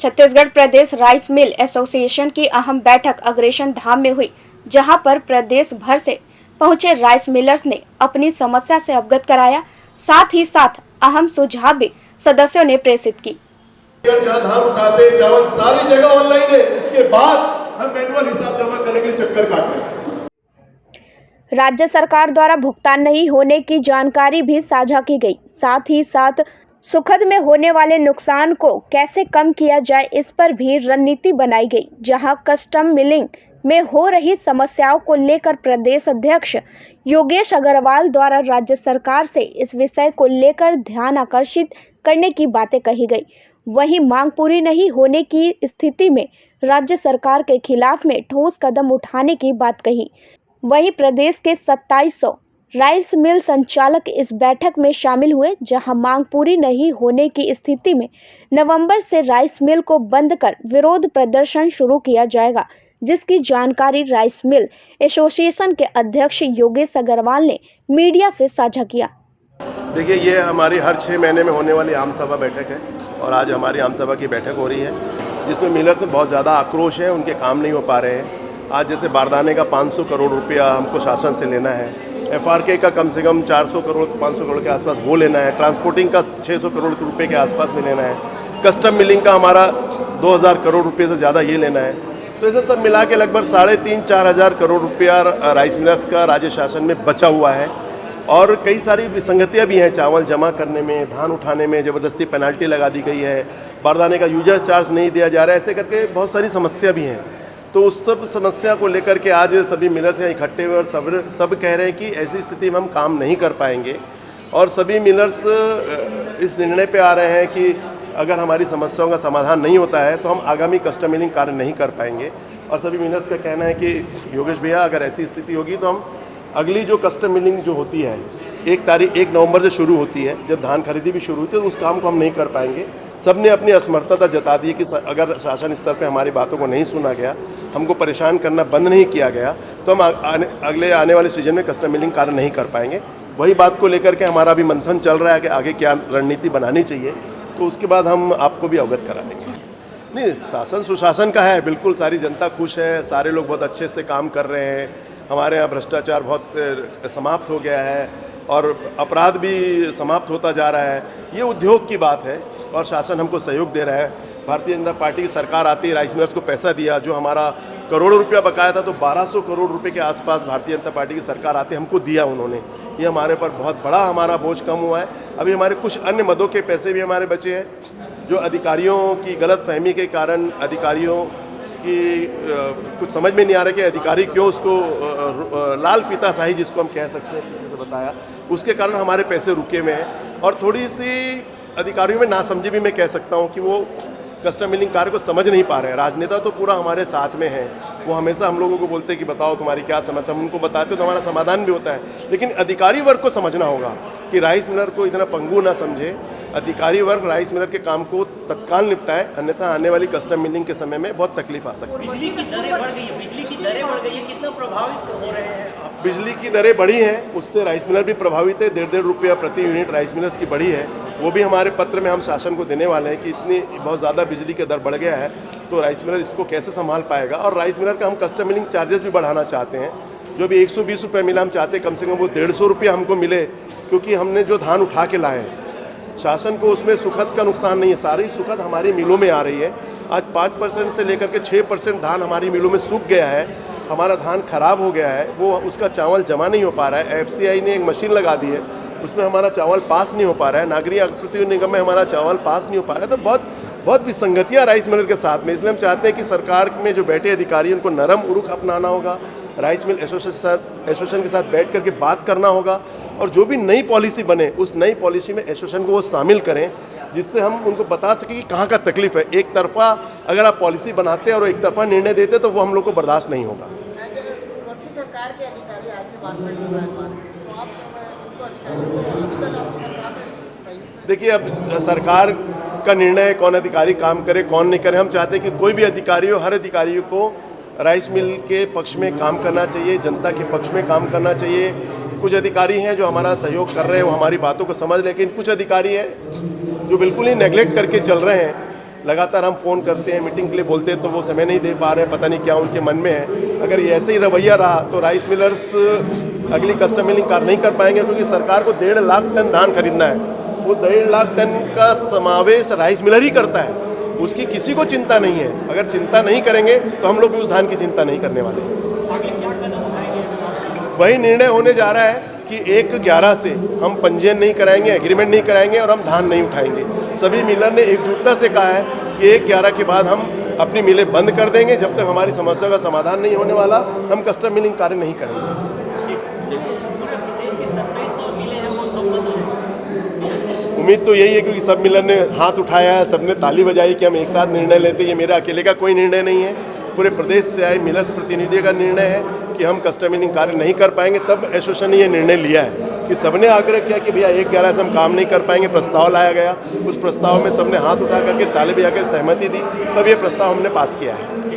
छत्तीसगढ़ प्रदेश rice mill association की अहम बैठक अग्रेशन धाम में हुई, जहां पर प्रदेश भर से पहुंचे राइस मिलर्स ने अपनी समस्या से अवगत कराया। साथ ही साथ अहम सुझाव भी सदस्यों ने प्रेषित की। जहाँ धान उठाते चावल सारी जगह ऑनलाइन है, उसके बाद हम मैनुअल हिसाब जमा करने के लिए चक्कर काट रहे हैं। राज्य सरकार द्वारा भुगतान नहीं होने की जानकारी भी साझा की गई। साथ ही साथ सुखद में होने वाले नुकसान को कैसे कम किया जाए, इस पर भी रणनीति बनाई गई। जहां कस्टम मिलिंग में हो रही समस्याओं को लेकर प्रदेश अध्यक्ष योगेश अग्रवाल द्वारा राज्य सरकार से इस विषय को लेकर ध्यान आकर्षित करने की बातें कही गई। वहीं मांग पूरी नहीं होने की स्थिति में राज्य सरकार के खिलाफ में ठोस कदम उठाने की बात कही। वहीं प्रदेश के 2700 राइस मिल संचालक इस बैठक में शामिल हुए, जहां मांग पूरी नहीं होने की स्थिति में नवंबर से राइस मिल को बंद कर विरोध प्रदर्शन शुरू किया जाएगा, जिसकी जानकारी राइस मिल एसोसिएशन के अध्यक्ष योगेश अग्रवाल ने मीडिया से साझा किया। देखिए, ये हमारी हर 6 महीने में होने वाली आम सभा बैठक है और आज हमारी आम सभा की बैठक हो रही है, जिसमें मिलर्स में बहुत ज़्यादा आक्रोश है, उनके काम नहीं हो पा रहे हैं। आज जैसे बारदाने का 500 करोड़ रुपया हमको शासन से लेना है, FRK का कम से कम 400 करोड़ 500 करोड़ के आसपास वो लेना है, ट्रांसपोर्टिंग का 600 करोड़ रुपए के आसपास में लेना है, कस्टम मिलिंग का हमारा 2000 करोड़ रुपये से ज़्यादा ये लेना है। तो इसे सब मिला के लगभग 3,500-4 हज़ार करोड़ रुपया राइस मिलर्स का राज्य शासन में बचा हुआ है। और कई सारी विसंगतियाँ भी हैं, चावल जमा करने में, धान उठाने में ज़बरदस्ती पेनल्टी लगा दी गई है, बारदाने का यूजर्स चार्ज नहीं दिया जा रहा है, ऐसे करके बहुत सारी समस्या भी हैं। तो उस सब समस्या को लेकर के आज सभी मिलर्स यहाँ इकट्ठे हुए और सब कह रहे हैं कि ऐसी स्थिति में हम काम नहीं कर पाएंगे। और सभी मिलर्स इस निर्णय पे आ रहे हैं कि अगर हमारी समस्याओं का समाधान नहीं होता है तो हम आगामी कस्टम मिलिंग कार्य नहीं कर पाएंगे। और सभी मिलर्स का कहना है कि योगेश भैया, अगर ऐसी स्थिति होगी तो हम अगली जो कस्टम मिलिंग जो होती है 1 नवंबर से शुरू होती है, जब धान खरीदी भी शुरू होती है, तो उस काम को हम नहीं कर पाएंगे। सबने अपनी असमर्थता जता दी कि अगर शासन स्तर पे हमारी बातों को नहीं सुना गया, हमको परेशान करना बंद नहीं किया गया, तो हम आने वाले सीजन में कस्टम मिलिंग कार्य नहीं कर पाएंगे। वही बात को लेकर के हमारा भी मंथन चल रहा है कि आगे क्या रणनीति बनानी चाहिए, तो उसके बाद हम आपको भी अवगत करा देंगे। नहीं, शासन सुशासन का है, बिल्कुल सारी जनता खुश है, सारे लोग बहुत अच्छे से काम कर रहे हैं। हमारे यहाँ भ्रष्टाचार बहुत समाप्त हो गया है और अपराध भी समाप्त होता जा रहा है। ये उद्योग की बात है और शासन हमको सहयोग दे रहा है। भारतीय जनता पार्टी की सरकार आती है, राइस मिलर्स को पैसा दिया, जो हमारा करोड़ों रुपया बकाया था, तो 1200 करोड़ रुपए के आसपास भारतीय जनता पार्टी की सरकार आती है, हमको दिया उन्होंने। ये हमारे पर बहुत बड़ा हमारा बोझ कम हुआ है। अभी हमारे कुछ अन्य मदों के पैसे भी हमारे बचे हैं, जो अधिकारियों की गलतफहमी के कारण अधिकारियों कि कुछ समझ में नहीं आ रहा कि अधिकारी क्यों उसको लाल फीताशाही जिसको हम कह सकते हैं बताया, उसके कारण हमारे पैसे रुके हुए हैं। और थोड़ी सी अधिकारियों में नासमझी भी मैं कह सकता हूँ कि वो कस्टम मिलिंग कार्य को समझ नहीं पा रहे हैं। राजनेता तो पूरा हमारे साथ में है, वो हमेशा हम लोगों को बोलते हैं कि बताओ तुम्हारी क्या समस्या, हम उनको बताते तो हमारा समाधान भी होता है। लेकिन अधिकारी वर्ग को समझना होगा कि राइस मिलर को इतना पंगु ना समझे, अधिकारी वर्ग राइस मिलर के काम को तत्काल निपटाए, अन्यथा आने वाली कस्टम मिलिंग के समय में बहुत तकलीफ आ सकती है। बिजली की दरें बढ़ गई है, कितना प्रभावित हो रहे हैं आप? बिजली की दरें बढ़ी हैं, उससे राइस मिलर भी प्रभावित है। 1.5 रुपया प्रति यूनिट राइस मिलर्स की बढ़ी है। वो भी हमारे पत्र में हम शासन को देने वाले हैं कि इतनी बहुत ज़्यादा बिजली की दर बढ़ गया है, तो राइस मिलर इसको कैसे संभाल पाएगा। और राइस मिलर का हम कस्टम मिलिंग चार्जेस भी बढ़ाना चाहते हैं। जो भी 120 रुपये मिला, हम चाहते हैं कम से कम वो 150 रुपया हमको मिले, क्योंकि हमने जो धान उठा के लाए हैं, शासन को उसमें सुखद का नुकसान नहीं है, सारी सुखद हमारी मिलों में आ रही है। आज 5% से लेकर के 6% धान हमारी मिलों में सूख गया है, हमारा धान खराब हो गया है, वो उसका चावल जमा नहीं हो पा रहा है। FCI ने एक मशीन लगा दी है, उसमें हमारा चावल पास नहीं हो पा रहा है। नागरिक आपूर्ति निगम में हमारा चावल पास नहीं हो पा रहा है। तो बहुत विसंगतियाँ राइस मिलर के साथ में। इसलिए हम चाहते हैं कि सरकार में जो बैठे अधिकारी उनको नरम रुख अपनाना होगा, राइस मिल एसोसिएशन के साथ बैठ करके बात करना होगा, और जो भी नई पॉलिसी बने उस नई पॉलिसी में एसोसिएशन को वो शामिल करें, जिससे हम उनको बता सकें कि कहाँ का तकलीफ है। एक तरफा अगर आप पॉलिसी बनाते हैं और एक तरफा निर्णय देते हैं तो वो हम लोग को बर्दाश्त नहीं होगा। सरकार के अधिकारी देखिए, अब सरकार का निर्णय कौन अधिकारी काम करे कौन नहीं करे। हम चाहते हैं कि कोई भी अधिकारी हो, हर अधिकारी को राइस मिल के पक्ष में काम करना चाहिए, जनता के पक्ष में काम करना चाहिए। कुछ अधिकारी हैं जो हमारा सहयोग कर रहे हैं, वो हमारी बातों को समझ, लेकिन कुछ अधिकारी हैं जो बिल्कुल ही नेगलेक्ट करके चल रहे हैं। लगातार हम फ़ोन करते हैं, मीटिंग के लिए बोलते हैं तो वो समय नहीं दे पा रहे हैं, पता नहीं क्या उनके मन में है। अगर ये ऐसे ही रवैया रहा तो राइस मिलर्स अगली कस्टम मिलिंग कार नहीं कर पाएंगे, क्योंकि सरकार को 1.5 लाख टन धान खरीदना है। वो 1.5 लाख टन का समावेश राइस मिलर ही करता है, उसकी किसी को चिंता नहीं है। अगर चिंता नहीं करेंगे तो हम लोग भी उस धान की चिंता नहीं करने वाले। आगे क्या कदम उठाएंगे? वही निर्णय होने जा रहा है कि 1/11 से हम पंजीयन नहीं कराएंगे, एग्रीमेंट नहीं कराएंगे और हम धान नहीं उठाएंगे। सभी मिलर ने एकजुटता से कहा है कि 1/11 के बाद हम अपनी मिलें बंद कर देंगे। जब तक हमारी समस्या का समाधान नहीं होने वाला, हम कस्टम मिलिंग कार्य नहीं करेंगे। पूरे प्रदेश की 2700 मिलें हैं, वो सब बंद हो जाएंगे। उम्मीद तो यही है, क्योंकि सब मिलर ने हाथ उठाया है, सबने ताली बजाई कि हम एक साथ निर्णय लेते। ये मेरा अकेले का कोई निर्णय नहीं है, पूरे प्रदेश से आए मिलर्स प्रतिनिधियों का निर्णय है कि हम कस्टम मिलिंग कार्य नहीं कर पाएंगे। तब एसोसिएशन ने ये निर्णय लिया है कि सबने आग्रह किया कि भैया 1/11 से हम काम नहीं कर पाएंगे। प्रस्ताव लाया गया, उस प्रस्ताव में सबने हाथ उठा करके ताली बजा कर सहमति दी, तब ये प्रस्ताव हमने पास किया है।